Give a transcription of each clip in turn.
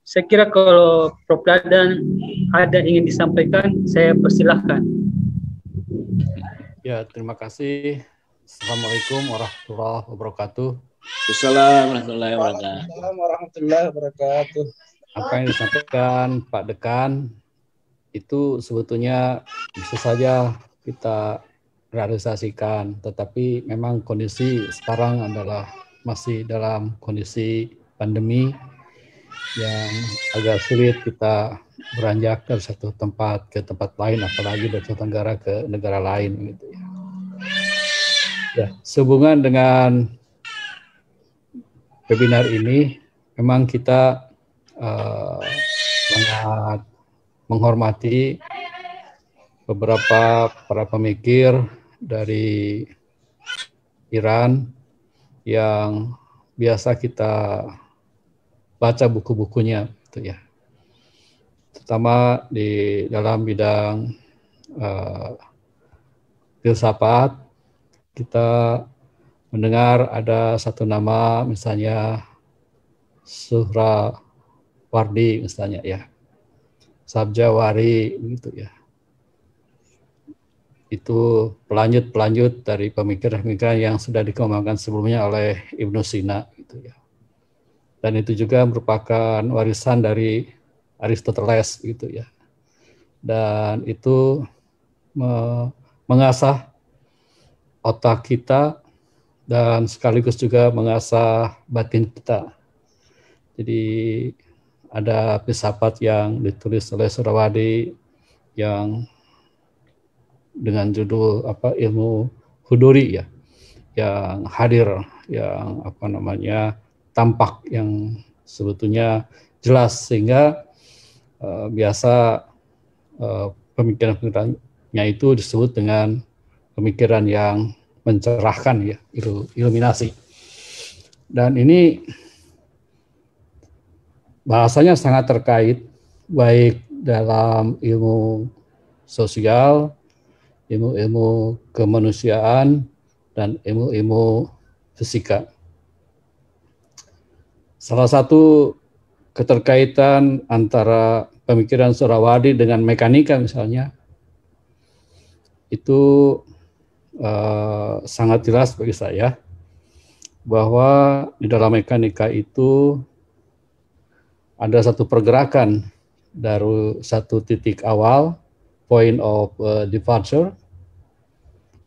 Saya kira kalau Prof. Dadan ada ingin disampaikan, saya persilahkan. Ya, terima kasih. Assalamualaikum warahmatullahi wabarakatuh. Assalamualaikum warahmatullahi wabarakatuh. Apa yang disampaikan Pak Dekan itu sebetulnya bisa saja kita realisasikan, tetapi memang kondisi sekarang adalah masih dalam kondisi pandemi yang agak sulit kita beranjak dari satu tempat ke tempat lain, apalagi dari satu negara ke negara lain gitu ya. Ya, sehubungan dengan webinar ini, memang kita sangat menghormati beberapa para pemikir dari Iran yang biasa kita baca buku-bukunya, gitu ya. Terutama di dalam bidang filsafat, kita mendengar ada satu nama, misalnya Suhrawardi, misalnya ya, Sabjawari, begitu ya. Itu pelanjut dari pemikiran-pemikiran yang sudah dikembangkan sebelumnya oleh Ibnu Sina, gitu ya. Dan itu juga merupakan warisan dari Aristoteles, gitu ya. Dan itu mengasah otak kita dan sekaligus juga mengasah batin kita. Jadi ada filsafat yang ditulis oleh Suhrawardi yang dengan judul ilmu huduri ya, yang hadir, yang tampak, yang sebetulnya jelas, sehingga biasa pemikiran-pemikirannya itu disebut dengan pemikiran yang mencerahkan ya, iluminasi. Dan ini bahasanya sangat terkait baik dalam ilmu sosial, ilmu-ilmu kemanusiaan, dan ilmu-ilmu fisika. Salah satu keterkaitan antara pemikiran Suhrawardi dengan mekanika misalnya, itu sangat jelas bagi saya, bahwa di dalam mekanika itu ada satu pergerakan dari satu titik awal, point of departure,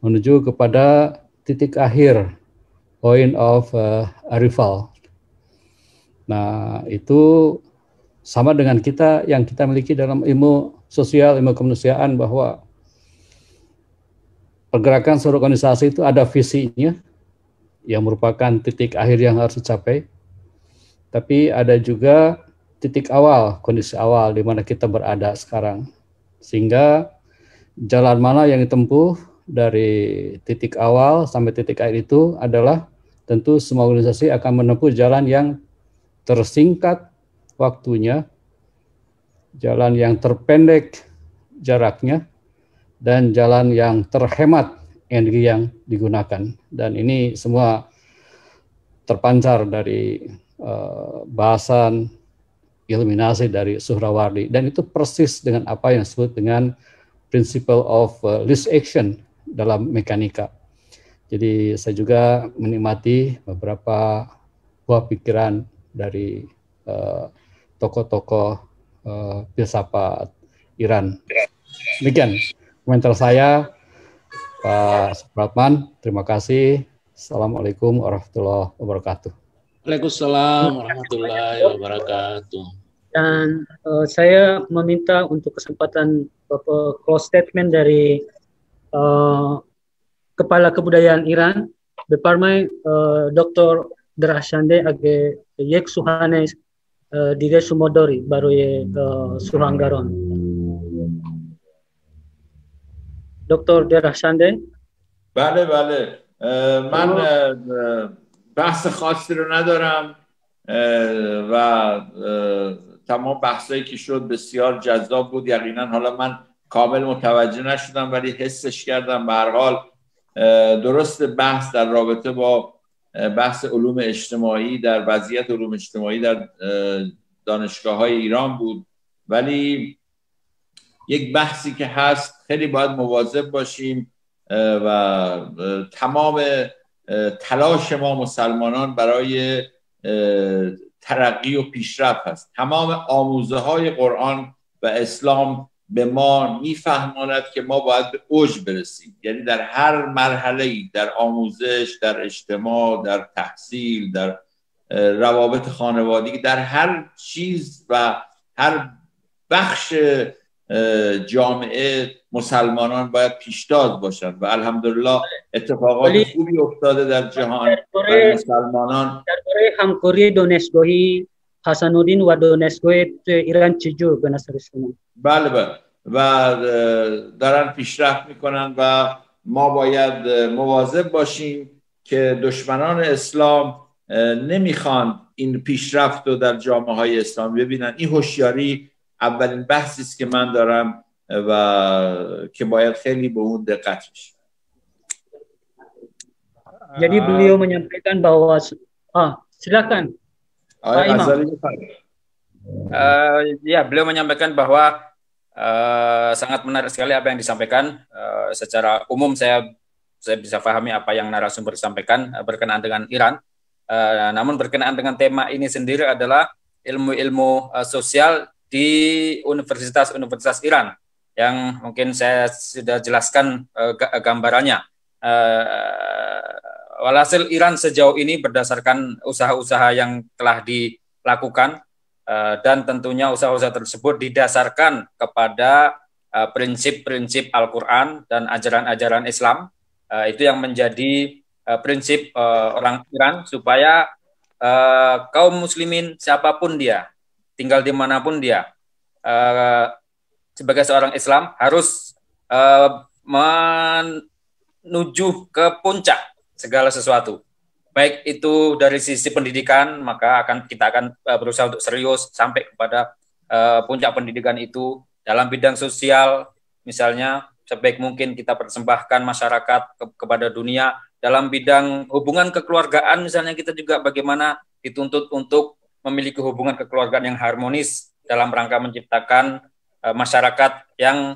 menuju kepada titik akhir, point of arrival. Nah, itu sama dengan kita yang kita miliki dalam ilmu sosial, ilmu kemanusiaan, bahwa pergerakan seluruh organisasi itu ada visinya, yang merupakan titik akhir yang harus dicapai. Tapi ada juga titik awal, kondisi awal di mana kita berada sekarang. Sehingga jalan mana yang ditempuh dari titik awal sampai titik akhir itu adalah tentu semua organisasi akan menempuh jalan yang tersingkat waktunya, jalan yang terpendek jaraknya, dan jalan yang terhemat energi yang digunakan. Dan ini semua terpancar dari bahasan iluminasi dari Suhrawardi, dan itu persis dengan apa yang disebut dengan principle of least action dalam mekanika. Jadi saya juga menikmati beberapa buah pikiran dari tokoh-tokoh filsafat Iran. Demikian komentar saya, Pak Supratman. Terima kasih. Assalamualaikum warahmatullahi wabarakatuh. Waalaikumsalam warahmatullahi wabarakatuh. Dan saya meminta untuk kesempatan close statement dari Kepala Kebudayaan Iran, Beparmai Dr. Derashande age yek suhane dige sumodori baru ye Suhangaron. Dr. Derashande. بله من بحث خاصی رو ندارم و تمام بحثایی که شد بسیار جذاب بود. یقینا حالا من کامل متوجه نشدم ولی حسش کردم. به هر حال درست بحث در رابطه با بحث علوم اجتماعی، در وضعیت علوم اجتماعی در دانشگاه‌های ایران بود، ولی یک بحثی که هست خیلی باید مواظب باشیم و تمام تلاش ما مسلمانان برای ترقی و پیشرفت هست. تمام آموزه های قرآن و اسلام به ما میفهماند که ما باید به اوج برسیم، یعنی در هر مرحله‌ای، در آموزش، در اجتماع، در تحصیل، در روابط خانوادگی، در هر چیز و هر بخش جامعه مسلمانان باید پیشتاز باشند و الحمدلله اتفاقات خوبی افتاده در جهان برای مسلمانان. درباره همکاری دانشگاهی حسن‌الدین و دانشگاه ایران چجور به نظر شما؟ بله و دارن پیشرفت میکنن و ما باید مواظب باشیم که دشمنان اسلام نمیخوان این پیشرفت رو در جامعه های اسلامی ببینن. این هوشیاری اولین بحثی است که من دارم و که باید خیلی به اون دقت بشه. Jadi beliau menyampaikan bahwa silakan Pak Imam. Ya, beliau menyampaikan bahwa sangat menarik sekali apa yang disampaikan. Secara umum saya bisa pahami apa yang narasumber sampaikan berkenaan dengan Iran. Namun berkenaan dengan tema ini sendiri adalah ilmu-ilmu sosial di universitas-universitas Iran yang mungkin saya sudah jelaskan gambarannya. Walhasil Iran sejauh ini berdasarkan usaha-usaha yang telah dilakukan dan tentunya usaha-usaha tersebut didasarkan kepada prinsip-prinsip Al-Quran dan ajaran-ajaran Islam. Itu yang menjadi prinsip orang Iran supaya kaum muslimin siapapun dia, tinggal dimanapun dia, sebagai seorang Islam harus menuju ke puncak segala sesuatu. Baik itu dari sisi pendidikan, maka kita akan berusaha untuk serius sampai kepada puncak pendidikan itu. Dalam bidang sosial, misalnya, sebaik mungkin kita persembahkan masyarakat kepada dunia. Dalam bidang hubungan kekeluargaan, misalnya kita juga bagaimana dituntut untuk memiliki hubungan kekeluargaan yang harmonis dalam rangka menciptakan masyarakat yang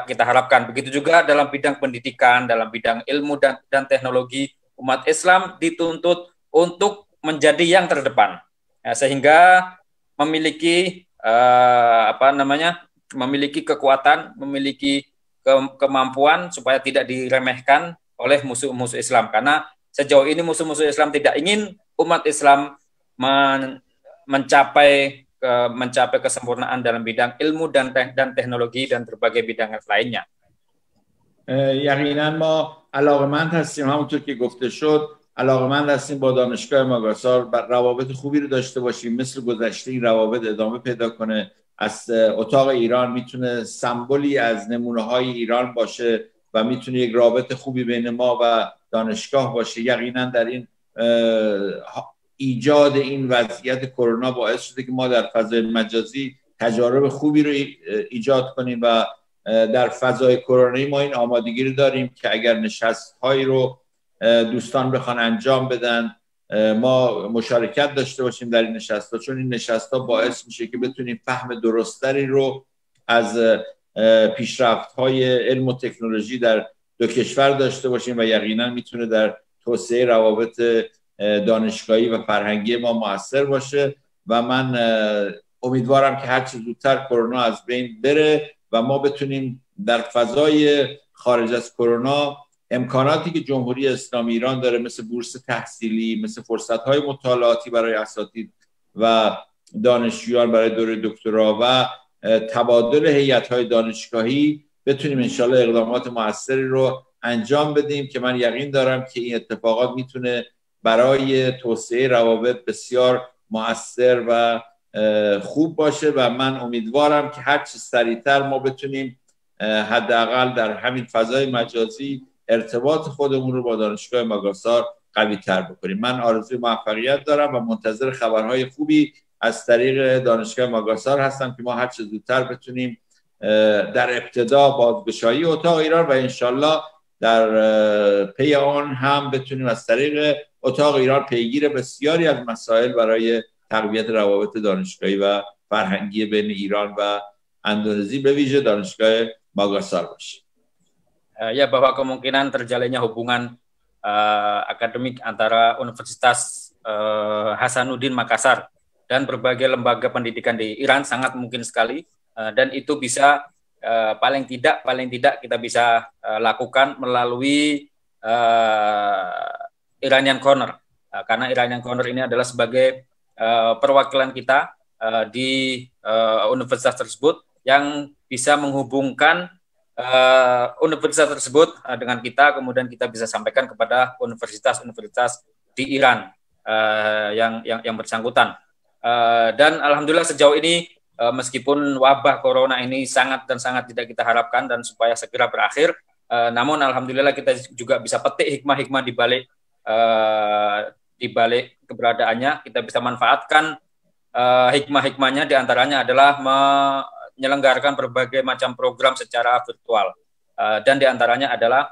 kita harapkan. Begitu juga dalam bidang pendidikan, dalam bidang ilmu dan teknologi, umat Islam dituntut untuk menjadi yang terdepan, sehingga memiliki memiliki kekuatan, memiliki kemampuan supaya tidak diremehkan oleh musuh-musuh Islam. Karena sejauh ini musuh-musuh Islam tidak ingin umat Islam mencapai kesempurnaan dalam bidang ilmu dan teknologi dan berbagai bidang lainnya. یقینا ما علاقمند هستیم، همونطور که گفته شد علاقمند هستیم با دانشگاه ماگاسار روابط خوبی رو داشته باشیم، مثل گذشته این روابط ادامه پیدا کنه. از اتاق ایران میتونه سمبولی از نمونه های ایران باشه و میتونه یک رابط خوبی بین ما و دانشگاه باشه. یقینا در این ایجاد این وضعیت کرونا باعث شده که ما در فضای مجازی تجارب خوبی رو ایجاد کنیم و در فضای کرونایی ما این آمادگی رو داریم که اگر نشست‌هایی رو دوستان بخوان انجام بدن ما مشارکت داشته باشیم در این نشست‌ها، چون این نشست‌ها باعث میشه که بتونیم فهم درستری رو از پیشرفت‌های علم و تکنولوژی در دو کشور داشته باشیم و یقینا میتونه در توسعه روابط دانشگاهی و فرهنگی ما مؤثر باشه و من امیدوارم که هر چه زودتر کرونا از بین بره و ما بتونیم در فضای خارج از کرونا امکاناتی که جمهوری اسلامی ایران داره، مثل بورس تحصیلی، مثل فرصت‌های مطالعاتی برای اساتید و دانشجویان برای دوره دکترا و تبادل هیئت‌های دانشگاهی، بتونیم انشالله اقدامات موثری رو انجام بدیم که من یقین دارم که این اتفاقات میتونه برای توسعه روابط بسیار مؤثر و خوب باشه و من امیدوارم که هر چه سریعتر ما بتونیم حداقل در همین فضای مجازی ارتباط خودمون رو با دانشگاه ماگاسار قوی تر بکنیم. من آرزوی موفقیت دارم و منتظر خبرهای خوبی از طریق دانشگاه ماگاسار هستم که ما هر چه زودتر بتونیم در ابتدا بازگشایی اتاق ایران و انشالله در پی آن هم بتونیم از طریق اتاق ایران پیگیر بسیاری از مسائل برای تقویت روابط دانشگاهی و فرهنگی بین ایران و اندونزی به ویژه دانشگاه ماگاسار باشه. Ya, bahwa kemungkinan terjalinnya hubungan akademik antara Universitas Hasanuddin Makassar dan berbagai lembaga pendidikan di Iran sangat mungkin sekali, dan itu bisa paling tidak kita bisa lakukan melalui Iranian Corner, karena Iranian Corner ini adalah sebagai perwakilan kita di universitas tersebut yang bisa menghubungkan universitas tersebut dengan kita, kemudian kita bisa sampaikan kepada universitas-universitas di Iran yang bersangkutan. Dan alhamdulillah sejauh ini meskipun wabah corona ini sangat tidak kita harapkan dan supaya segera berakhir, namun alhamdulillah kita juga bisa petik hikmah-hikmah di balik keberadaannya. Kita bisa manfaatkan hikmah-hikmahnya, diantaranya adalah menyelenggarakan berbagai macam program secara virtual, dan diantaranya adalah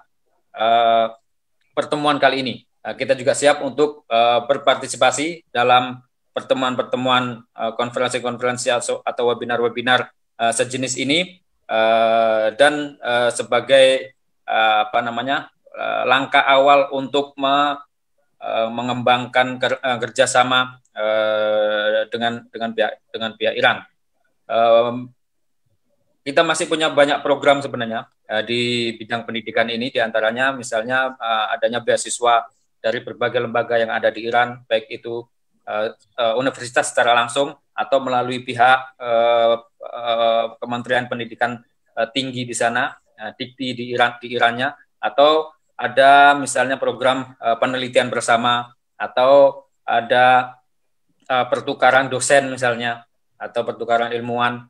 pertemuan kali ini. Kita juga siap untuk berpartisipasi dalam pertemuan-pertemuan konferensi-konferensi atau webinar-webinar sejenis ini, dan sebagai langkah awal untuk mengembangkan kerjasama dengan pihak Iran. Kita masih punya banyak program sebenarnya di bidang pendidikan ini, diantaranya misalnya adanya beasiswa dari berbagai lembaga yang ada di Iran, baik itu universitas secara langsung atau melalui pihak Kementerian Pendidikan Tinggi di sana, Dikti di Irannya, atau ada misalnya program penelitian bersama, atau ada pertukaran dosen misalnya, atau pertukaran ilmuwan,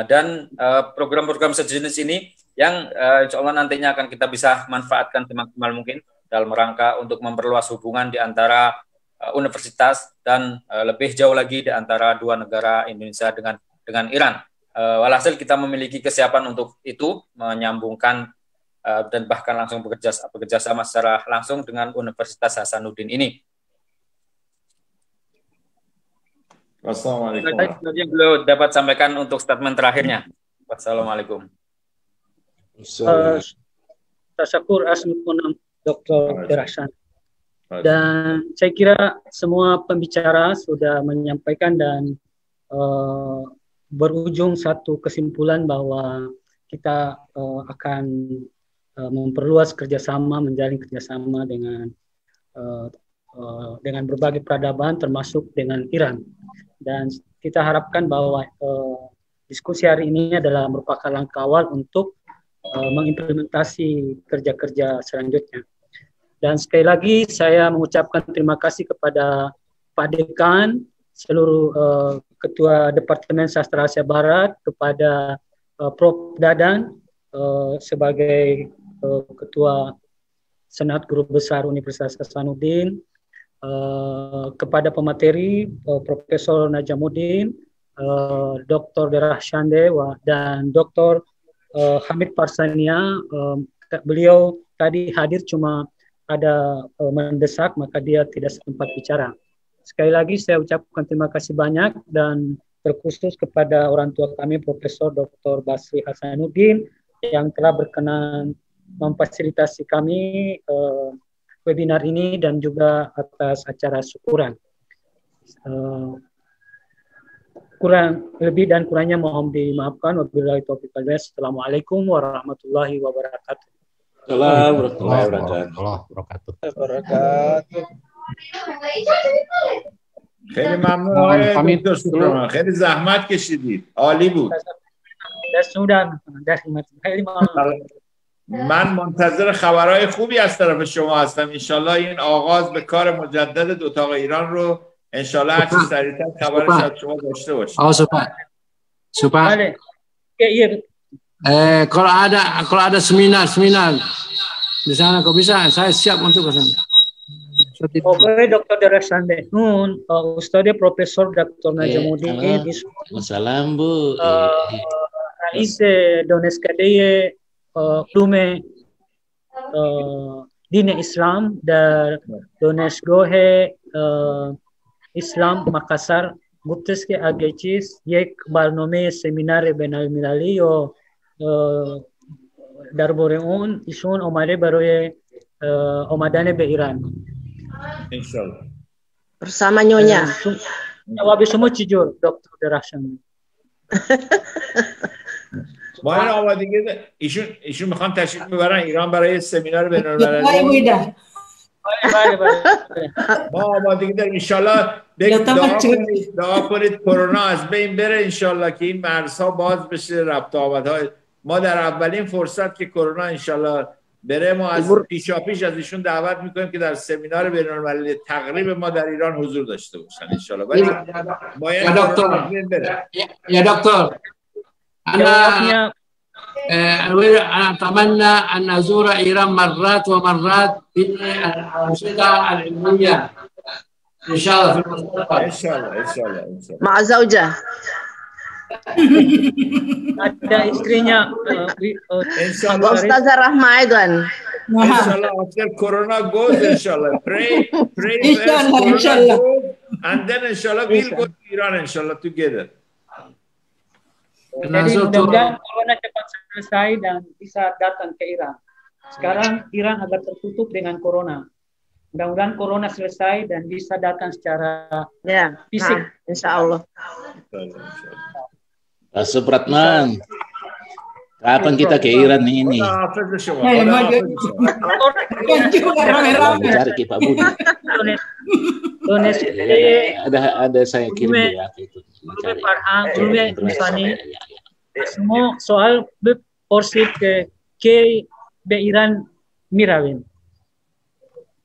dan program-program sejenis ini yang insya Allah nantinya akan kita bisa manfaatkan semaksimal mungkin dalam rangka untuk memperluas hubungan di antara universitas dan lebih jauh lagi di antara dua negara, Indonesia dengan Iran. Walhasil kita memiliki kesiapan untuk itu, menyambungkan dan bahkan langsung bekerja sama secara langsung dengan Universitas Hasanuddin ini. Wassalamualaikum. Yang beliau dapat sampaikan untuk statement terakhirnya. Wassalamualaikum. Tasyakur asmikunam Dr. Derahsan. Dan saya kira semua pembicara sudah menyampaikan dan berujung satu kesimpulan bahwa kita akan memperluas kerjasama, menjalin kerjasama dengan berbagai peradaban termasuk dengan Iran. Dan kita harapkan bahwa diskusi hari ini adalah merupakan langkah awal untuk mengimplementasi kerja-kerja selanjutnya. Dan sekali lagi saya mengucapkan terima kasih kepada Pak Dekan, seluruh Ketua Departemen Sastra Asia Barat, kepada Prof. Dadan sebagai Ketua Senat Guru Besar Universitas Hasanuddin, kepada pemateri Profesor Najamuddin, Dr. Derahshande dan Dr. Hamid Parsania. Beliau tadi hadir cuma ada mendesak, maka dia tidak sempat bicara. Sekali lagi saya ucapkan terima kasih banyak, dan terkhusus kepada orang tua kami Profesor Dr. Basri Hasanuddin yang telah berkenan memfasilitasi kami webinar ini, dan juga atas acara syukuran. Kurang lebih dan kurangnya mohon dimaafkan. Wabillahi taufiq wal hidayah. Assalamualaikum warahmatullahi wabarakatuh. Assalamualaikum warahmatullahi wabarakatuh. خیلی ممنون آقای دکتر سوپرمن، خیلی زحمت کشیدید، عالی بود. من منتظر خبرهای خوبی از طرف شما هستم. انشالله این آغاز به کار مجدد دو اتاق ایران رو انشالله هرچی سریعتر خبرش از شما داشته باشیم. Super. Kalau ada seminar di sana kok bisa, saya siap untuk ke sana. Oke, Dr. Derahshande. Ustaz Profesor Dr. Najamuddin. Salam Bu. Rais Doneskadeye Klume Dine Islam dan Doneskgohe Islam Makassar gutes ke agecis yek barnome seminare benal milalio darboreun isun omade baroye omadane be Iran. Inshallah. Bersama Nyonya. Jawab semua jujur, Dr. Derahsan. ما این آمادگی ایشون میخوان تشریف ببرن ایران برای سمینار بین‌المللی. ما آمادگی داریم انشالله. دعا کنید کرونا از بین بره انشالله که این مرزها باز بشه، رفت آمدهای ما در اولین فرصت که کرونا انشالله بره ما از پیشاپیش از ایشون دعوت میکنیم که در سمینار بین‌المللی تقریب ما در ایران حضور داشته باشن انشالله. ولی باید کرونا از بین بره. يا دكتور أنا أتمنى أن أزور إيران مرات ومرات في الأنشطة العلمية إن شاء الله في المستقبل. إن شاء الله إن شاء الله إن شاء الله. مع زوجة. Ada istrinya. Ustazah Rahma Aidan. Inshallah after Corona goes, inshallah. Pray first, Corona goes, and then inshallah we'll go to Iran inshallah together. Jadi mudah-mudahan corona cepat selesai dan bisa datang ke Iran. Sekarang Iran agak tertutup dengan corona. Mudah-mudahan corona selesai dan bisa datang secara fisik. Insya Allah. Pak Supratman, kapan kita ke Iran ini? Cari ke Pak Budi. Ada saya kirim ya itu. Semua soal porsi ke Iran mirawin.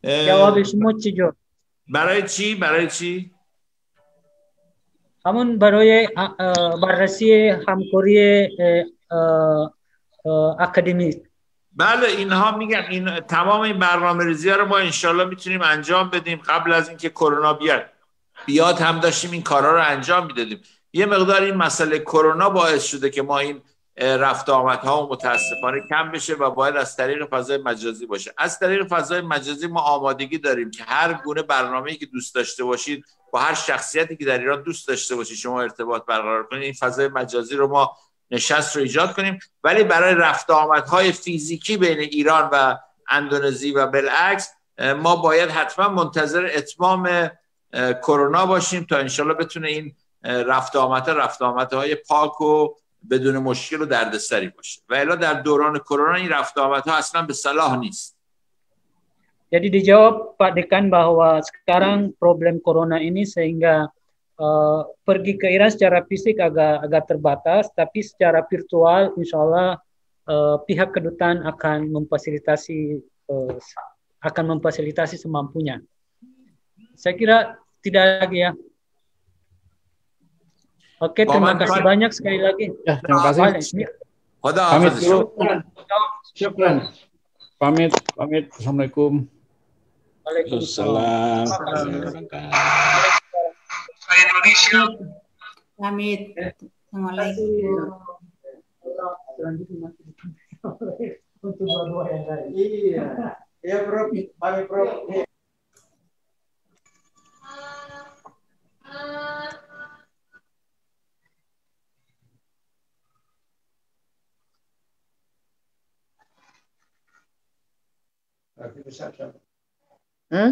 Jawab semua jujur. برای چی؟ همون برای بررسی همکاری اکادمیک. بله اینها میگم این تمام این برنامه‌ریزی ها رو ما انشالله میتونیم انجام بدیم. قبل از اینکه کرونا بیاد هم داشتیم این کارا رو انجام میدادیم. یه مقدار این مسئله کرونا باعث شده که ما این رفت آمدها متاسفانه کم بشه و باید از طریق فضای مجازی باشه. از طریق فضای مجازی ما آمادگی داریم که هر گونه برنامه‌ای که دوست داشته باشید با هر شخصیتی که در ایران دوست داشته باشید شما ارتباط برقرار کنید، این فضای مجازی رو ما نشست رو ایجاد کنیم. ولی برای رفت آمدهای فیزیکی بین ایران و اندونزی و بالعکس ما باید حتما منتظر اتمام کرونا باشیم تا انشالله بتونه این رفت آمدهای پاک و بدون مشکل و دردسری باشه. و الا در دوران کرونا این رفت آمدها اصلا به صلاح نیست. Jadi dijawab Pak Dekan bahwa sekarang problem corona ini sehingga pergi ke Iran secara fisik agak terbatas, tapi secara virtual insya Allah pihak kedutaan akan memfasilitasi semampunya. Saya kira tidak lagi ya. Oke, terima kasih banyak sekali lagi. Ya, terima kasih. Pamit dulu. Syukran. Pamit. Assalamualaikum. Waalaikumsalam. Indonesia. Pamit. Assalamualaikum. Untuk dua-dua yang tadi. Iya, Prof. Pamit, Prof. Hmm?